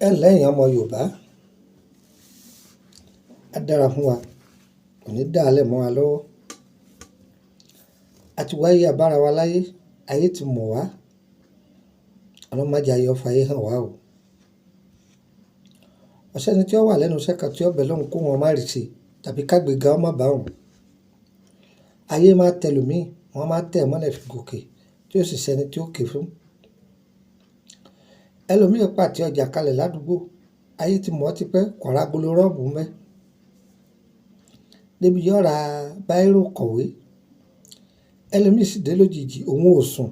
Ẹ ǹlẹ́ ẹ̀yin ọmọ Yorùbá, á dára fún wa, kò ní dàálẹ̀ mọ́ wa lọ́wọ́. A ti wáyé a bára wa láyé, ayé ti mọ̀ wá, Ọlọ́run má jẹ́ ayé ó fayé hàn wá o. Kò sẹ́ni tí ó wà lẹ́nu iṣẹ́ kan tí ó bẹ̀ lọ́hùn kóhun ó má rí ṣe tàbí kágbéga ó má bá òun. Ayé máa tẹlòmíì, wọ́n máa tẹ̀ ẹ́ mọ́lẹ̀ fi gòkè tí ó sì sẹ́ni tí ó ké fún. Ẹlòmíì pàtẹ ọjà kalẹ̀ ládùúgbò, ayé ti mọ̀ ọ́ tipẹ́, kò rágolo rọ́ọ̀bù ńbẹ̀. Débi yóò ra báírò kọ̀wé. Ẹlòmíì sì dé lójijì, òun ò sùn.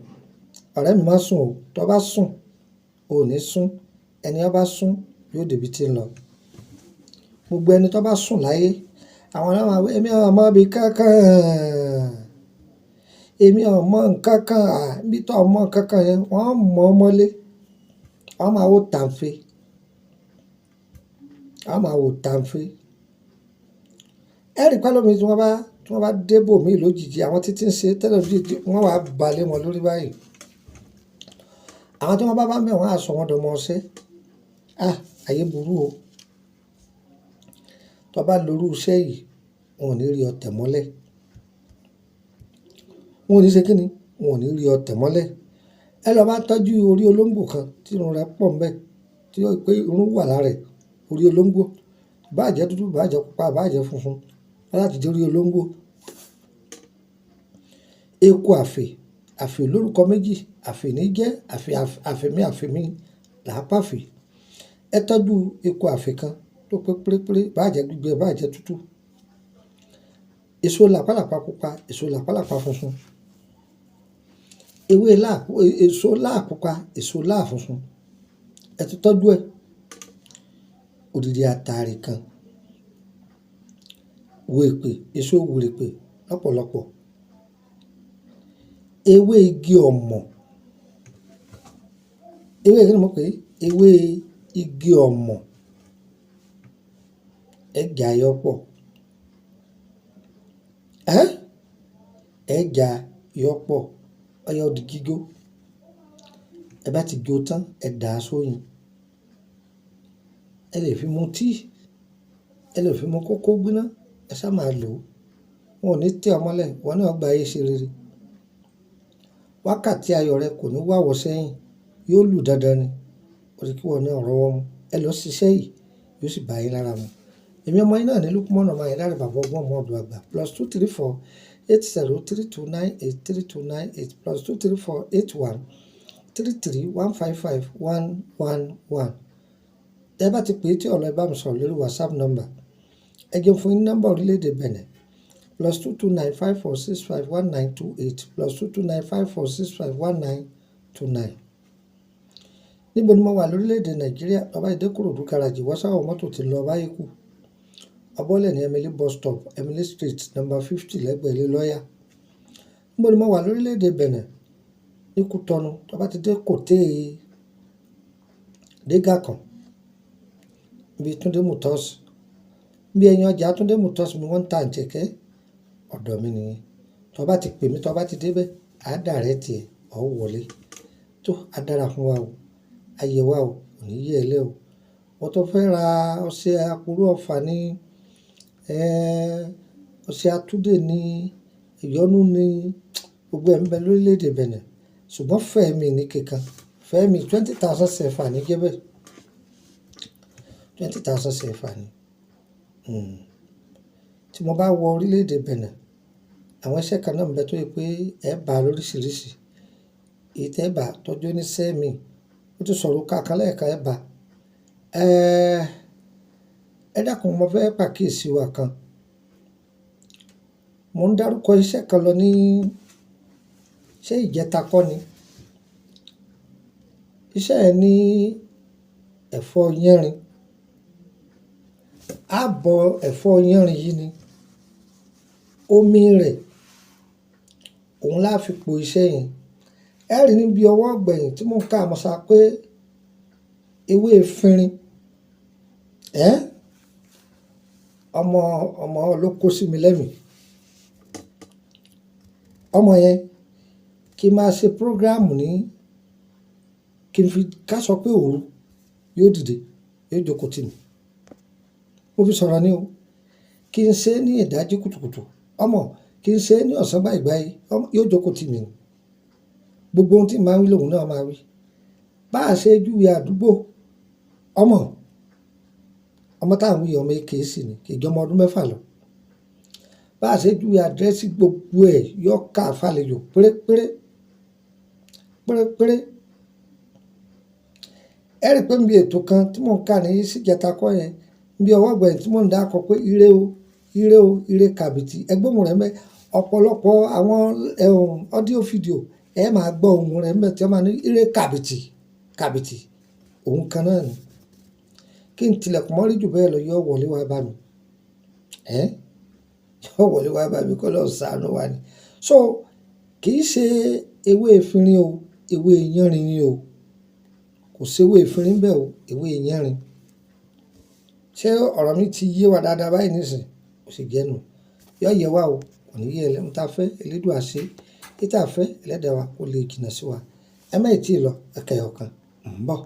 Ọ̀rẹ́ mi má sùn o, tó bá sùn, o ò ní sùn. Ẹni ó bá sùn yóò débi tí ń lọ. Gbogbo ẹni tó bá sùn láyé, àwọn náà máa wí, èmi ò mọ ibi kankan. Èmi ò mọ nǹkan kan. Níbi tó mọ nǹkan kan yẹn, wọ́n mọ̀ ọ́ mọ́lé. Wọ́n máa wo tàǹfé. Wọ́n máa wo tàǹfé. Ẹ rí pé lómi tí wọ́n bá dé bòmí lójijì, àwọn títí ń ṣe tẹ́lifíṣàn wọ́n wá balẹ̀ wọn lórí báyìí. Àwọn tí wọ́n bá ń bẹ̀ wọ́n á sọ wọ́n dọmọ ọṣẹ́. Ayé burú o. Tó bá lórú iṣẹ́ yìí, wọn ò ní rí ọ tẹ̀ mọ́lẹ̀. Wọn ò ní ṣe kí ni? Wọn ò ní rí ọ tẹ̀ mọ́lẹ̀. Ẹ lọ bá tọ́jú orí olóńgbò kan tí irun rẹ̀ pọ̀ ńbẹ̀, tí ó pé irun wà lára rẹ̀, orí olóńgbò. Bá jẹ́ dúdú, bá jẹ́ pupa, bá jẹ́ funfun, láti jẹ́ orí olóńgbò. Eku àfè, àfè lórúkọ méjì, àfè ní jẹ́ àfèmí là á pàfè. Ẹ tọ́jú eku àfè kan tó pé pérépéré, bá jẹ́ gbígbẹ, bá jẹ́ tútù. Èso làpálàpá pupa, èso làpálàpá funfun. Èso láà pupa, èso láà funfun. Ẹ ti tọ́jú ẹ̀. Odidi àtàrí kan. Wèèpè, èso wèrèpè lọ́pọ̀lọpọ̀. Ewé igi ọ̀mọ̀. Ewé kí ni mo pè é? Ewé igi ọ̀mọ̀. Ẹ jà yọ pọ̀. Ẹ jà yọ pọ̀. Ọya ó di gígó. Ẹ bá ti jó tán, ẹ dà á sóyin. Ẹ lè fi mu tíì. Ẹ lè fi mu kókó gbóná. Ẹ sá máa lò ó. Wọn ò ní tẹ̀ ọ́ mọ́lẹ̀, wọn náà gba ayé ṣe rere. Wákàtí ayọ̀ rẹ kò ní wáwọ̀ sẹ́yìn, yóò lù dandan ni. Ó sì kí wọn náà rọ́wọ́ mú. Ẹ lọ ṣiṣẹ́ yìí, yóò sì bá yín lára mu. Èmi ọmọ yín náà ní Lukman ọmọ Ayédáre bàbá ọgbọ́n ọmọ ọ̀dọ̀ àgbà. +234 8032983298 +234 8133155111. Tẹ́ bá ti pè é tí ọ̀lọ́ ẹ bá mi sọ̀rọ̀ lórí WhatsApp number. Ẹ jẹun fún yín nọ́mbà orílẹ̀-èdè Benin. +22954651928 +22954651929. Níbo ni mo wà lórílẹ̀-èdè Nàìjíríà? Ọba Ìdẹ́kòròdú gáràjì wọ́sáwọ̀ mọ́tò ti lọ báyìí kù. Ọbọ̀lẹ̀ ní Emily bus stop, Emily Street, number 50 lẹ́gbẹ̀ẹ́ ilé lọ́yà. Níbo ni mo wà lórílẹ̀-èdè Benin? Ní Kútọ́nù. Tó bá ti dé Kòté Dégàkàn, ibi Túndé Motors. Bí ẹ̀yin ọjà Túndé Motors mi wọ́n ń ta àǹtẹ̀kẹ́, ọ̀dọ̀ mi nìyẹn. Tó bá ti pè mí, tó bá ti débẹ̀, á dàrẹ́ẹ̀tì ẹ̀, ó wọlé. Tó á dára fún wa o. Ayé wa o, kò ní yẹ̀ ẹ́ lẹ́ o. Wọ́n tó fẹ́ ra ọṣẹ àpòrò ọ̀fà ní, ọṣẹ àtúndè ní, ìyọ́nú ní, gbogbo ẹ̀ ń bẹ lórílẹ̀-èdè Benin. Ṣùgbọ́n Fẹ́mi ní kíkan. Fẹ́mi 20,000 CFA ní jẹ́ bẹ́ẹ̀. 20,000 CFA ní. Tí mo bá wọ orílẹ̀-èdè Benin, àwọn iṣẹ́ kan náà ń bẹ tó yẹ pé ẹ bá lóríṣiríṣi. Èyí tẹ́ ẹ bá tọ́jú ní sẹ́mi, ó ti sọ̀rọ̀ káàkan lẹ́ẹ̀kan ẹ bá. Ẹ dákun, mo fẹ́ pàkíyèsí wa kan. Mo ń dárúkọ iṣẹ́ kan lọ ní, ṣé ìjẹta kọ́ ni? Iṣẹ́ ẹ ní ẹ̀fọ́ yánrin. Á bọ ẹ̀fọ́ yánrin yìí ni. Omi rẹ̀, òun lá fi po iṣẹ́ yẹn. Ẹ rí níbi ọwọ́ ọ̀gbẹ̀yìn tí mò ń ká àmọ́ sá pé ewé efinrin. Ọmọ ló kó sí mi lẹ́mìí. Ọmọ yẹn kí n máa ṣe program ní, kí n fi ká sọ pé òru yóò dìde. yóò jókòó tì mí mo fi sọ̀rọ̀ ni o kí n ṣe ní ìdájí kùtùkùtù ọmọ kí n ṣe ní ọ̀sán báyìí yóò jókòó tì mí gbogbo ohun tí màá wí lòun náà máa wí bá a ṣe júwe àdúgbò ọmọ táwọn wí ọmọ èké sì ni kì í jọmọ ọdún 6 lọ bá a ṣe júwe àdírẹ́sì gbogbo ẹ̀ yọ ká àfàlejò pérépéré ẹ rí i pé níbi ètò kan tí mò ń kà ní síjẹta kọ́ yẹn níbi ọwọ́ ọ̀gbẹ̀yìn tí mò ń dákọ̀ pé ire kàbìtì ẹgbóhùn rẹ̀ mẹ́ ọ̀pọ̀lọpọ̀ àwọn ọ́díò fídíò ẹ máa gbọ́ ohùn rẹ̀ mẹ́ tí wọ́n máa ní ire kàbìtì òun kan náà ni kí n tilẹ̀kùn mọ́rí jù bẹ́ẹ̀ lọ yọ wọlé wá bá mi yọ wọlé wá bá mi kọ́ lọ́ọ́ ṣàánú wa ni so kì í ṣe ewé efinrin o ewé yánrin ni o kò sí ewé efinrin bẹ́ẹ̀ o ewé yánrin ṣé ọ̀rọ̀ mi ti yé wa dáadáa báyìí nísìn kò sì jẹ́nu yọ yẹ wá o kò ní yé ẹlẹ́mu tá a fẹ́ elédùn àṣẹ títà fẹ́ ẹlẹ́dàá wa kó lè jìnnà sí wa ẹ má ì tí ì lọ ẹ̀ka ẹ̀ ọ̀kan ń bọ̀.